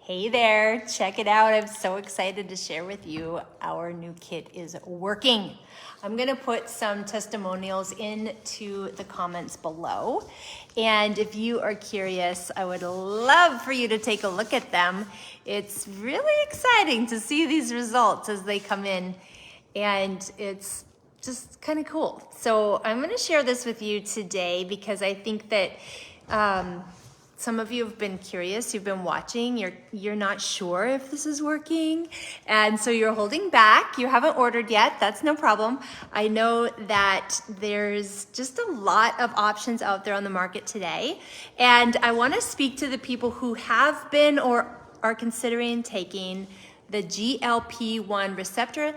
Hey there, check it out. I'm so excited to share with you our new kit is working. I'm gonna put some testimonials into the comments below. And if you are curious, I would love for you to take a look at them. It's really exciting to see these results as they come in. And it's just kind of cool. So I'm gonna share this with you today because I think that some of you have been curious, you've been watching, you're not sure if this is working, and so you're holding back. You haven't ordered yet, that's no problem. I know that there's just a lot of options out there on the market today, and I want to speak to the people who have been or are considering taking the GLP1 receptor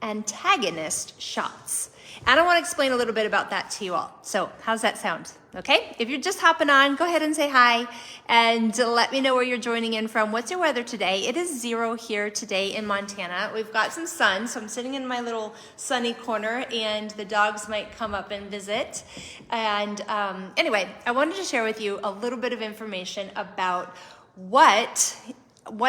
antagonist shots. And I want to explain a little bit about that to you all. So how's that sound? Okay, if you're just hopping on, go ahead and say hi and let me know where you're joining in from. What's your weather today? It is 0 here today in Montana. We've got some sun, so I'm sitting in my little sunny corner and the dogs might come up and visit. And anyway, I wanted to share with you a little bit of information about what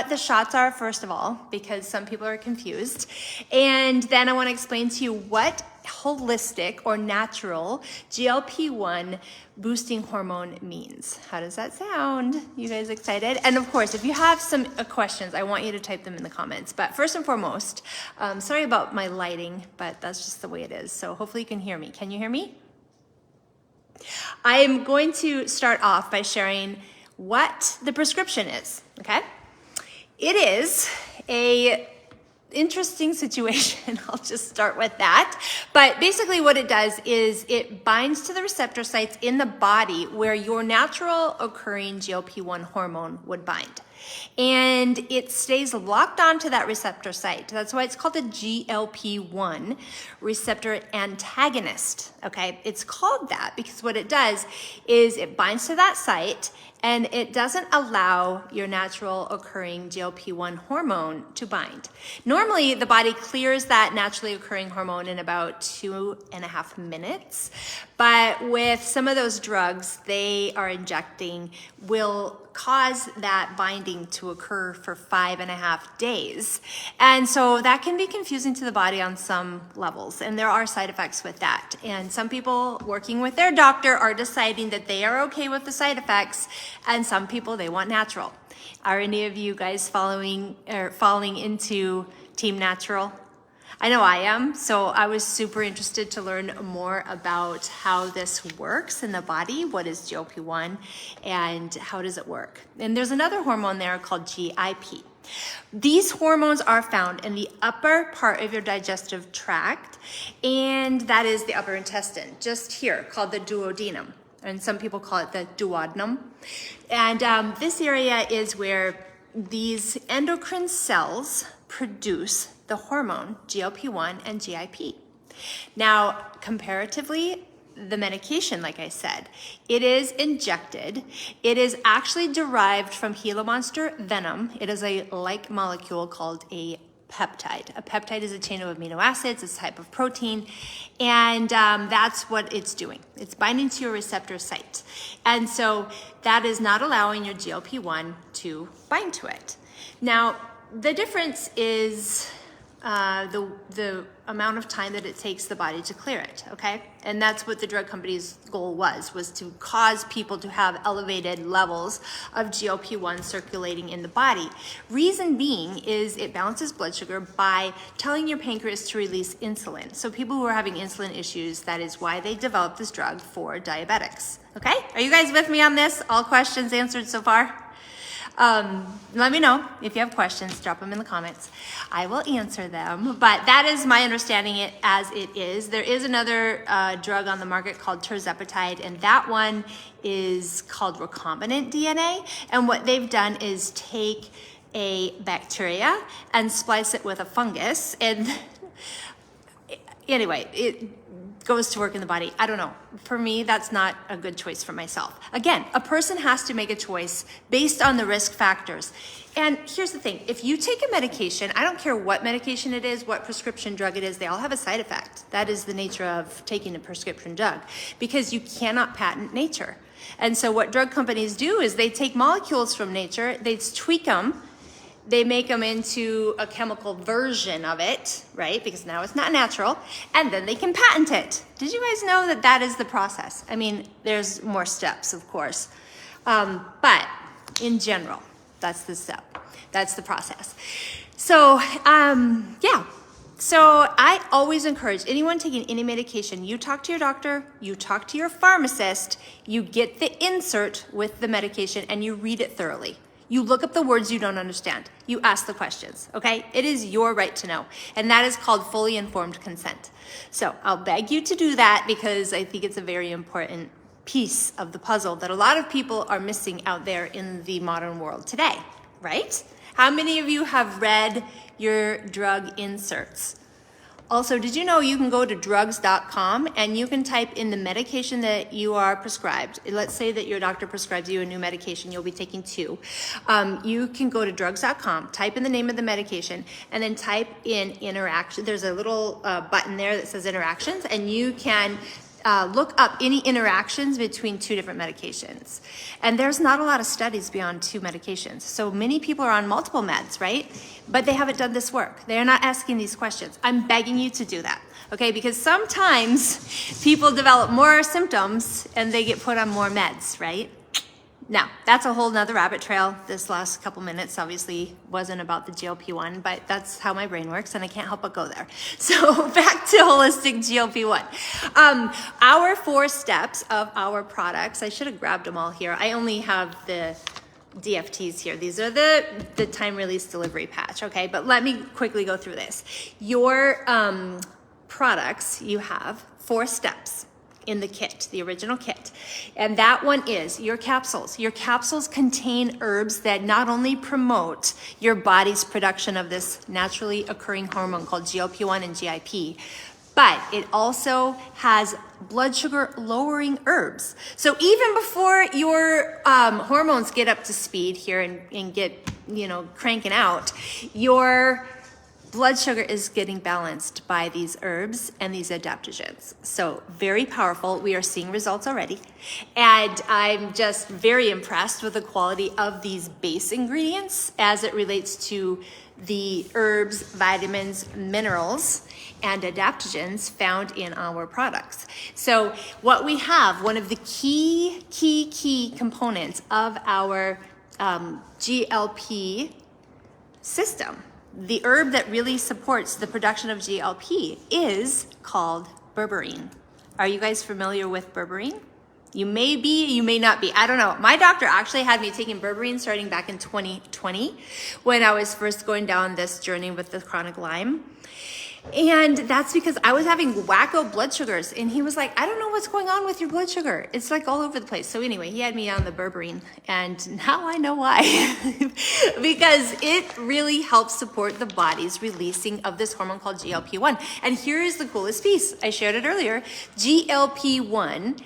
the shots are, first of all, because some people are confused. And then I want to explain to you what holistic or natural GLP1 boosting hormone means. How does that sound? You guys excited? And of course, if you have some questions, I want you to type them in the comments. But first and foremost, sorry about my lighting, but that's just the way it is. So hopefully you can hear me. Can you hear me? I am going to start off by sharing what the prescription is, okay? It is a interesting situation. I'll just start with that. But basically what it does is it binds to the receptor sites in the body where your natural occurring GLP-1 hormone would bind. And it stays locked onto that receptor site. That's why it's called a GLP-1 receptor antagonist, okay? It's called that because what it does is it binds to that site and it doesn't allow your natural occurring GLP-1 hormone to bind. Normally, the body clears that naturally occurring hormone in about 2.5 minutes, but with some of those drugs they are injecting will cause that binding to occur for 5.5 days. And so that can be confusing to the body on some levels, and there are side effects with that. And some people working with their doctor are deciding that they are okay with the side effects, and some people, they want natural. Are any of you guys falling into Team Natural? I know I am, so I was super interested to learn more about how this works in the body, what is GLP-1, and how does it work. And there's another hormone there called GIP. These hormones are found in the upper part of your digestive tract, and that is the upper intestine, just here, called the duodenum. And some people call it the duodenum. And this area is where these endocrine cells produce the hormone GLP-1 and GIP. Now, comparatively, the medication, like I said, it is injected. It is actually derived from Gila monster venom. It is a like molecule called a peptide. A peptide is a chain of amino acids, it's a type of protein, and that's what it's doing. It's binding to your receptor site. And so that is not allowing your GLP-1 to bind to it. Now, the difference is the amount of time that it takes the body to clear it, okay? And that's what the drug company's goal was to cause people to have elevated levels of GLP-1 circulating in the body. Reason being is it balances blood sugar by telling your pancreas to release insulin. So people who are having insulin issues, that is why they developed this drug for diabetics, okay? Are you guys with me on this? All questions answered so far? Let me know if you have questions, drop them in the comments. I will answer them, but that is my understanding it as it is. There is another drug on the market called tirzepatide, and that one is called recombinant DNA. And what they've done is take a bacteria and splice it with a fungus. And anyway, it goes to work in the body. I don't know. For me, that's not a good choice for myself. Again, a person has to make a choice based on the risk factors. And here's the thing, if you take a medication, I don't care what medication it is, what prescription drug it is, they all have a side effect. That is the nature of taking a prescription drug, because you cannot patent nature. And so what drug companies do is they take molecules from nature, they tweak them, they make them into a chemical version of it, right? Because now it's not natural, and then they can patent it. Did you guys know that that is the process? I mean, there's more steps, of course, but in general, that's the step. That's the process. So, yeah. So I always encourage anyone taking any medication, you talk to your doctor, you talk to your pharmacist, you get the insert with the medication, and you read it thoroughly. You look up the words you don't understand. You ask the questions, okay? It is your right to know. And that is called fully informed consent. So I'll beg you to do that because I think it's a very important piece of the puzzle that a lot of people are missing out there in the modern world today, right? How many of you have read your drug inserts? Also, did you know you can go to drugs.com and you can type in the medication that you are prescribed? Let's say that your doctor prescribes you a new medication, you'll be taking 2. You can go to drugs.com, type in the name of the medication, and then type in interaction. There's a little button there that says interactions, and you can look up any interactions between 2 different medications. And there's not a lot of studies beyond 2 medications. So many people are on multiple meds, right? But they haven't done this work. They're not asking these questions. I'm begging you to do that, okay? Because sometimes people develop more symptoms and they get put on more meds, right? Now, that's a whole nother rabbit trail. This last couple minutes obviously wasn't about the GLP1, but that's how my brain works and I can't help but go there. So back to holistic GLP1. Our 4 steps of our products, I should have grabbed them all here. I only have the DFTs here. These are the time release delivery patch, okay? But let me quickly go through this. Your products, you have 4 steps in the kit, the original kit. And that one is your capsules. Your capsules contain herbs that not only promote your body's production of this naturally occurring hormone called GLP1 and GIP, but it also has blood sugar lowering herbs. So even before your hormones get up to speed here and get, cranking out, your blood sugar is getting balanced by these herbs and these adaptogens. So very powerful. We are seeing results already. And I'm just very impressed with the quality of these base ingredients as it relates to the herbs, vitamins, minerals, and adaptogens found in our products. So what we have, one of the key components of our GLP system, the herb that really supports the production of GLP is called berberine. Are you guys familiar with berberine? You may be, you may not be. I don't know. My doctor actually had me taking berberine starting back in 2020 when I was first going down this journey with the chronic Lyme. And that's because I was having wacko blood sugars. And he was like, I don't know what's going on with your blood sugar. It's like all over the place. So anyway, he had me on the berberine. And now I know why. Because it really helps support the body's releasing of this hormone called GLP1. And here is the coolest piece. I shared it earlier. GLP1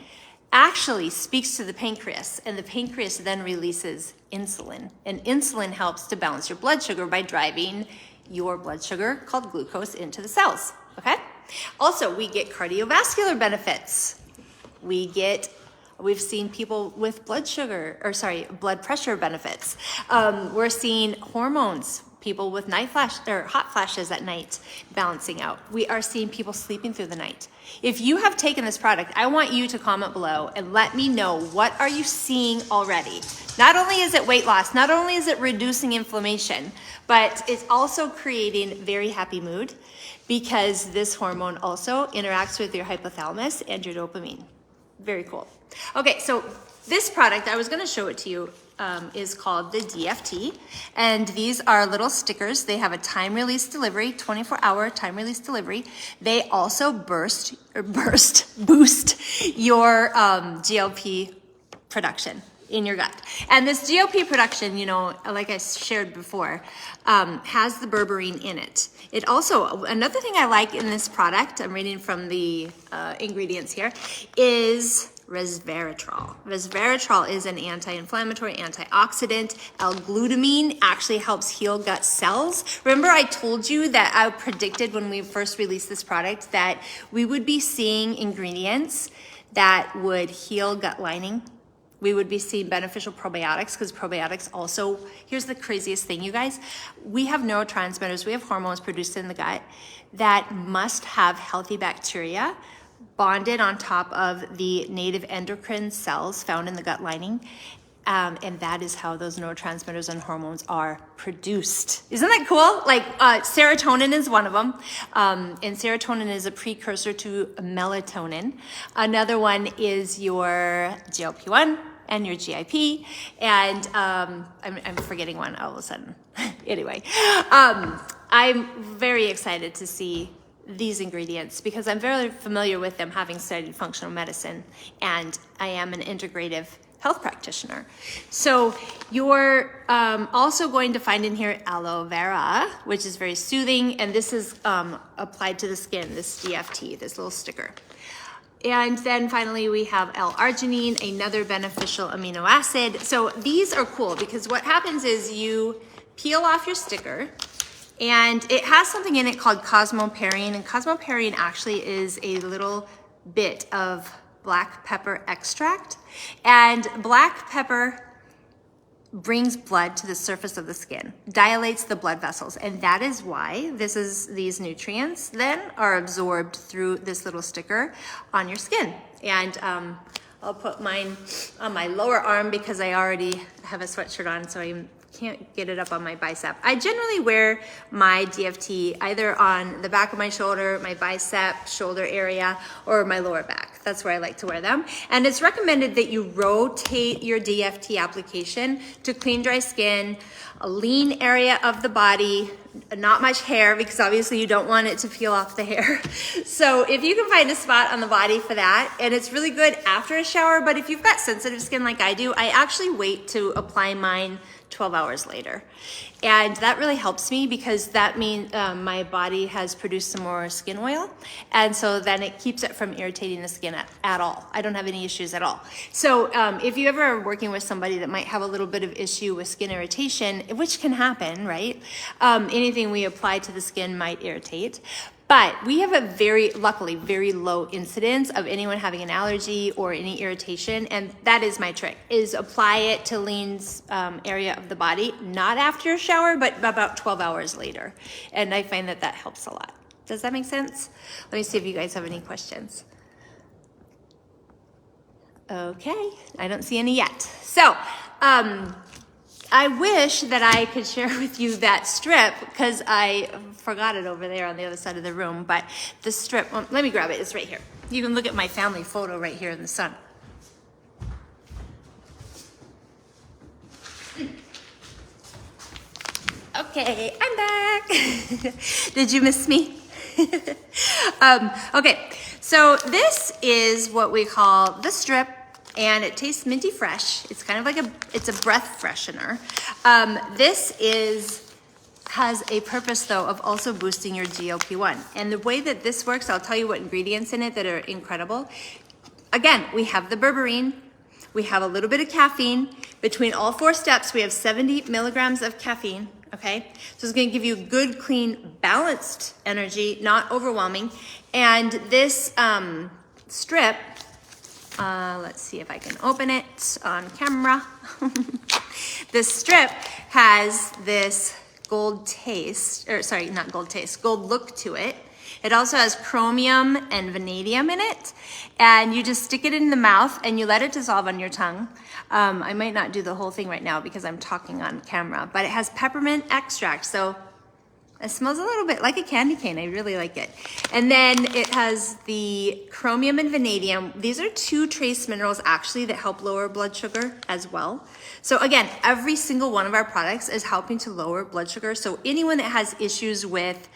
actually speaks to the pancreas. And the pancreas then releases insulin. And insulin helps to balance your blood sugar by driving your blood sugar called glucose into the cells, okay? Also, we get cardiovascular benefits. We've seen people with blood pressure benefits. We're seeing hormones, people with hot flashes at night balancing out. We are seeing people sleeping through the night. If you have taken this product, I want you to comment below and let me know, what are you seeing already? Not only is it weight loss, not only is it reducing inflammation, but it's also creating very happy mood because this hormone also interacts with your hypothalamus and your dopamine. Very cool. Okay, so this product, I was gonna show it to you, is called the DFT. And these are little stickers. They have a time release delivery, 24-hour time release delivery. They also boost your GLP production in your gut. And this GLP production, like I shared before, has the berberine in it. It also, another thing I like in this product, I'm reading from the ingredients here, is resveratrol. Resveratrol is an anti-inflammatory, antioxidant. L-glutamine actually helps heal gut cells. Remember I told you that I predicted when we first released this product that we would be seeing ingredients that would heal gut lining we would be seeing beneficial probiotics, because probiotics also, here's the craziest thing, you guys. We have neurotransmitters, we have hormones produced in the gut that must have healthy bacteria bonded on top of the native endocrine cells found in the gut lining. And that is how those neurotransmitters and hormones are produced. Isn't that cool? Like serotonin is one of them. And serotonin is a precursor to melatonin. Another one is your GLP1 and your GIP. And I'm forgetting one all of a sudden. Anyway, I'm very excited to see these ingredients because I'm very familiar with them, having studied functional medicine, and I am an integrative health practitioner. So you're also going to find in here aloe vera, which is very soothing, and this is applied to the skin, this DFT, this little sticker. And then finally we have L-arginine, another beneficial amino acid. So these are cool because what happens is you peel off your sticker and it has something in it called cosmoperine, and cosmoperine actually is a little bit of black pepper extract, and black pepper brings blood to the surface of the skin, dilates the blood vessels, and that is why these nutrients then are absorbed through this little sticker on your skin. And I'll put mine on my lower arm because I already have a sweatshirt on, so I can't get it up on my bicep. I generally wear my DFT either on the back of my shoulder, my bicep, shoulder area, or my lower back. That's where I like to wear them. And it's recommended that you rotate your DFT application to clean, dry skin, a lean area of the body, not much hair, because obviously you don't want it to peel off the hair. So if you can find a spot on the body for that, and it's really good after a shower, but if you've got sensitive skin like I do, I actually wait to apply mine 12 hours later. And that really helps me because that means my body has produced some more skin oil. And so then it keeps it from irritating the skin at all. I don't have any issues at all. So if you ever are working with somebody that might have a little bit of issue with skin irritation, which can happen, right? Anything we apply to the skin might irritate. But we have a luckily, very low incidence of anyone having an allergy or any irritation. And that is my trick, is apply it to Lean's area of the body, not after a shower, but about 12 hours later. And I find that helps a lot. Does that make sense? Let me see if you guys have any questions. Okay, I don't see any yet. So, I wish that I could share with you that strip because I forgot it over there on the other side of the room, but the strip, well, let me grab it, it's right here. You can look at my family photo right here in the sun. Okay, I'm back. Did you miss me? Okay, so this is what we call the strip. And it tastes minty fresh. It's kind of like it's a breath freshener. This has a purpose though of also boosting your GLP1. And the way that this works, I'll tell you what ingredients in it that are incredible. Again, we have the berberine, we have a little bit of caffeine. Between all 4 steps, we have 70 milligrams of caffeine, okay? So it's gonna give you good, clean, balanced energy, not overwhelming. And this strip, let's see if I can open it on camera. This strip has this gold look to it. It also has chromium and vanadium in it. And you just stick it in the mouth and you let it dissolve on your tongue. I might not do the whole thing right now because I'm talking on camera, but it has peppermint extract. So it smells a little bit like a candy cane. I really like it. And then it has the chromium and vanadium. These are 2 trace minerals actually that help lower blood sugar as well. So again, every single one of our products is helping to lower blood sugar. So anyone that has issues with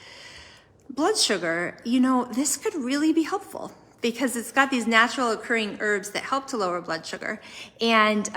blood sugar, this could really be helpful because it's got these natural occurring herbs that help to lower blood sugar. And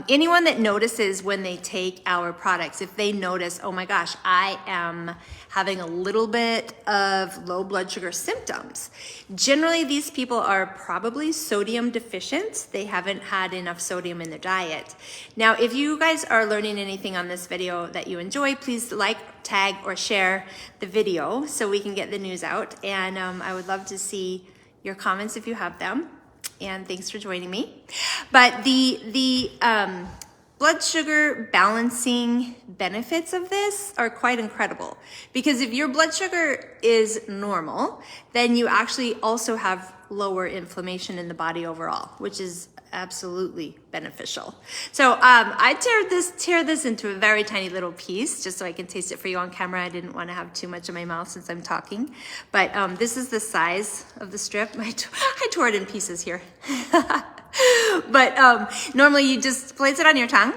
anyone that notices when they take our products, if they notice, oh my gosh, I am having a little bit of low blood sugar symptoms, generally these people are probably sodium deficient. They haven't had enough sodium in their diet. Now, if you guys are learning anything on this video that you enjoy, please like, tag, or share the video so we can get the news out. And I would love to see your comments if you have them. and thanks for joining me. But the blood sugar balancing benefits of this are quite incredible, because if your blood sugar is normal, then you actually also have lower inflammation in the body overall, which is absolutely beneficial. So I tear this into a very tiny little piece just so I can taste it for you on camera. I didn't want to have too much in my mouth since I'm talking, but this is the size of the strip. I tore it in pieces here. But normally you just place it on your tongue,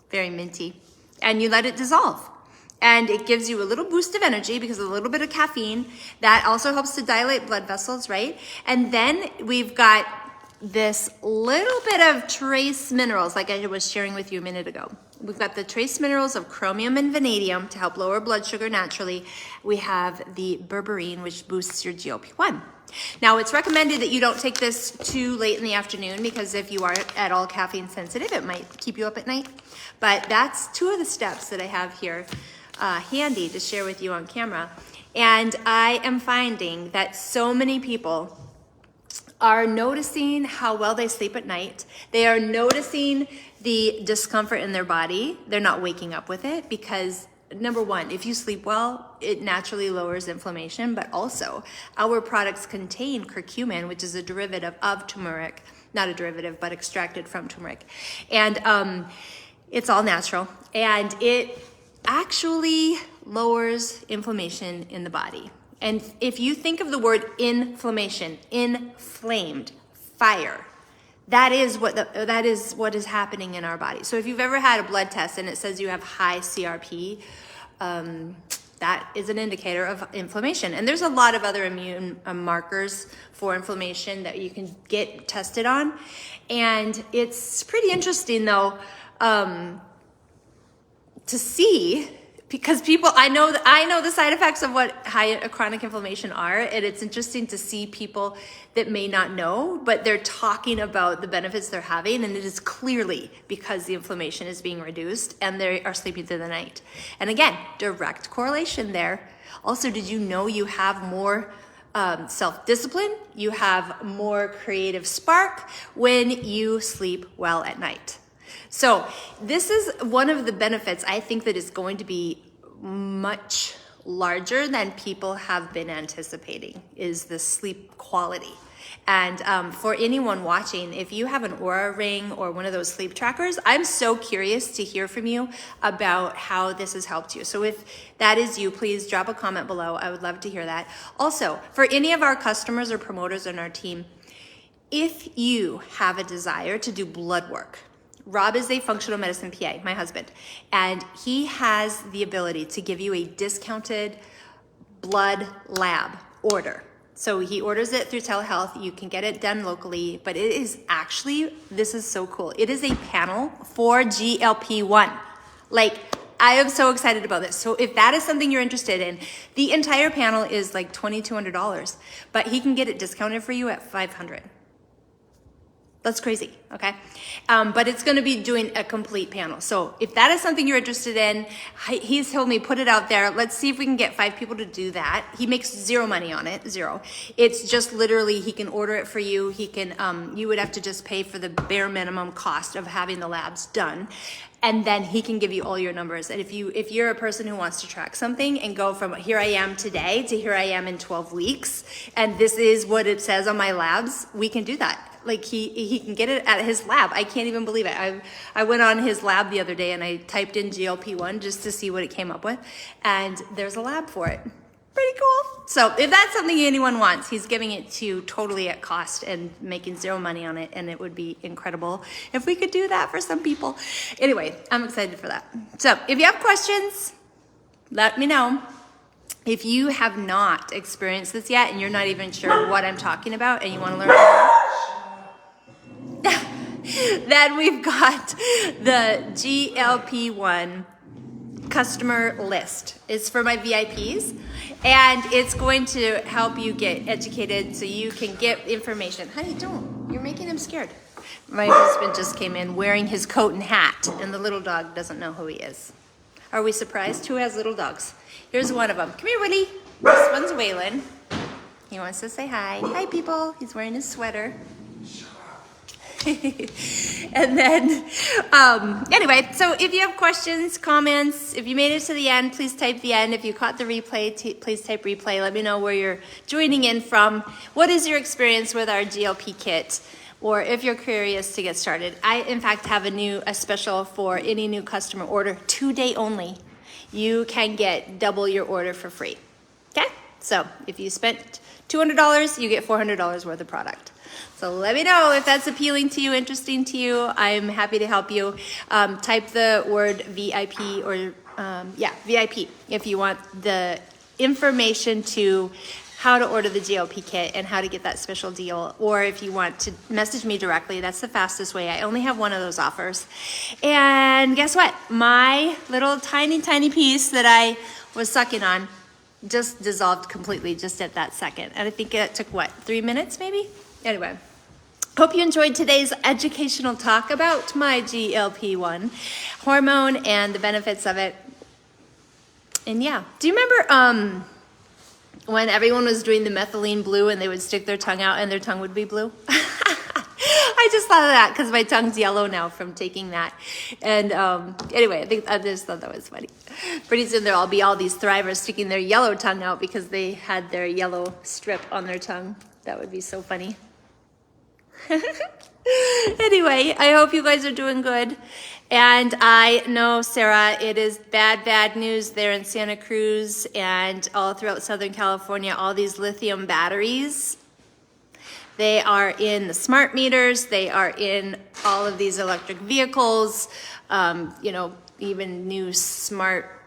very minty, and you let it dissolve. And it gives you a little boost of energy because of a little bit of caffeine. That also helps to dilate blood vessels, right? And then we've got this little bit of trace minerals, like I was sharing with you a minute ago. We've got the trace minerals of chromium and vanadium to help lower blood sugar naturally. We have the berberine, which boosts your GLP1. Now, it's recommended that you don't take this too late in the afternoon, because if you are at all caffeine sensitive, it might keep you up at night. But that's two of the steps that I have here handy to share with you on camera. And I am finding that so many people are noticing how well they sleep at night. They are noticing the discomfort in their body. They're not waking up with it because, number one, if you sleep well, it naturally lowers inflammation, but also our products contain curcumin, which is a derivative of turmeric, not a derivative, but extracted from turmeric. And it's all natural, and it actually lowers inflammation in the body. And if you think of the word inflammation, inflamed, fire, that is what is happening in our body. So if you've ever had a blood test and it says you have high CRP, that is an indicator of inflammation. And there's a lot of other immune markers for inflammation that you can get tested on. And it's pretty interesting though, to see, because people, I know the side effects of what high chronic inflammation are, and it's interesting to see people that may not know, but they're talking about the benefits they're having, and it is clearly because the inflammation is being reduced and they are sleeping through the night. And again, direct correlation there. Also, did you know you have more self-discipline? You have more creative spark when you sleep well at night. So this is one of the benefits I think that is going to be much larger than people have been anticipating, is the sleep quality. And for anyone watching, if you have an Oura Ring or one of those sleep trackers, I'm so curious to hear from you about how this has helped you. So if that is you, please drop a comment below. I would love to hear that. Also, for any of our customers or promoters on our team, if you have a desire to do blood work, Rob is a functional medicine PA, my husband, and he has the ability to give you a discounted blood lab order. So he orders it through telehealth. You can get it done locally, but it is actually, this is so cool. It is a panel for GLP1. Like, I am so excited about this. So if that is something you're interested in, the entire panel is like $2,200, but he can get it discounted for you at $500. That's crazy, okay? But it's gonna be doing a complete panel. So if that is something you're interested in, he's told me put it out there. Let's see if we can get 5 people to do that. He makes zero money on it, zero. It's just literally, he can order it for you. He can, you would have to just pay for the bare minimum cost of having the labs done. And then he can give you all your numbers. And if you're a person who wants to track something and go from here I am today to here I am in 12 weeks, and this is what it says on my labs, we can do that. Like he can get it at his lab. I can't even believe it. I went on his lab the other day and I typed in GLP1 just to see what it came up with. And there's a lab for it. Pretty cool. So if that's something anyone wants, he's giving it to you totally at cost and making zero money on it. And it would be incredible if we could do that for some people. Anyway, I'm excited for that. So if you have questions, let me know. If you have not experienced this yet and you're not even sure what I'm talking about and you want to learn more, then we've got the GLP1 customer list. It's for my VIPs, and it's going to help you get educated so you can get information. Honey, don't. You're making him scared. My husband just came in wearing his coat and hat, and the little dog doesn't know who he is. Are we surprised? Who has little dogs? Here's one of them. Come here, Willie. This one's Waylon. He wants to say hi. Hi, people. He's wearing his sweater. And then, anyway, so if you have questions, comments, if you made it to the end, please type the end. If you caught the replay, please type replay. Let me know where you're joining in from. What is your experience with our GLP kit? Or if you're curious to get started. I, in fact, have a special for any new customer order, 2-day only. You can get double your order for free. Okay? So if you spent $200, you get $400 worth of product. So let me know if that's appealing to you, interesting to you. I'm happy to help you. Type the word VIP or, VIP if you want the information to how to order the GLP kit and how to get that special deal. Or if you want to message me directly, that's the fastest way. I only have one of those offers. And guess what? My little tiny, tiny piece that I was sucking on just dissolved completely just at that second. And I think it took, 3 minutes maybe? Anyway, hope you enjoyed today's educational talk about my GLP1 hormone and the benefits of it. And yeah, do you remember when everyone was doing the methylene blue and they would stick their tongue out and their tongue would be blue? I just thought of that because my tongue's yellow now from taking that. And anyway, I just thought that was funny. Pretty soon there'll be all these thrivers sticking their yellow tongue out because they had their yellow strip on their tongue. That would be so funny. Anyway, I hope you guys are doing good. And I know, Sarah, it is bad news there in Santa Cruz and all throughout Southern California, all these lithium batteries. They are in the smart meters. They are in all of these electric vehicles, even new smart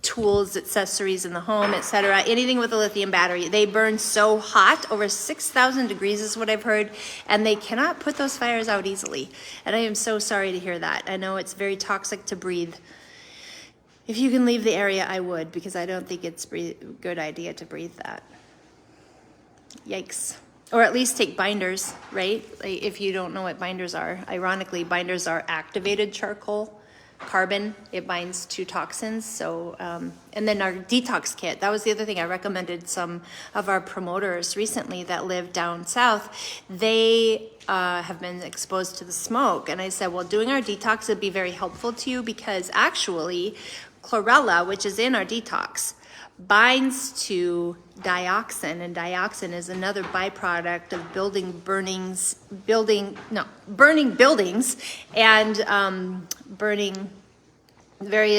tools, accessories in the home, etc. Anything with a lithium battery. They burn so hot, over 6,000 degrees is what I've heard, and they cannot put those fires out easily. And I am so sorry to hear that. I know it's very toxic to breathe. If you can leave the area, I would, because I don't think it's a good idea to breathe that. Yikes. Or at least take binders, right? Like if you don't know what binders are. Ironically, binders are activated charcoal. Carbon, it binds to toxins. So, and then our detox kit, that was the other thing I recommended. Some of our promoters recently that live down south, they have been exposed to the smoke. And I said, well, doing our detox would be very helpful to you because actually chlorella, which is in our detox, binds to dioxin, and dioxin is another byproduct of burning buildings and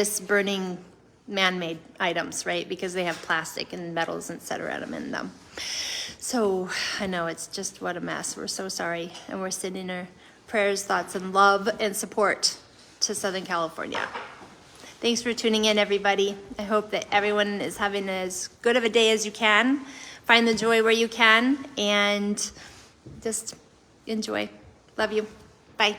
burning man-made items, right? Because they have plastic and metals, etc. in them. So I know it's just what a mess. We're so sorry, and we're sending our prayers, thoughts, and love and support to Southern California. Thanks for tuning in, everybody. I hope that everyone is having as good of a day as you can. Find the joy where you can and just enjoy. Love you. Bye.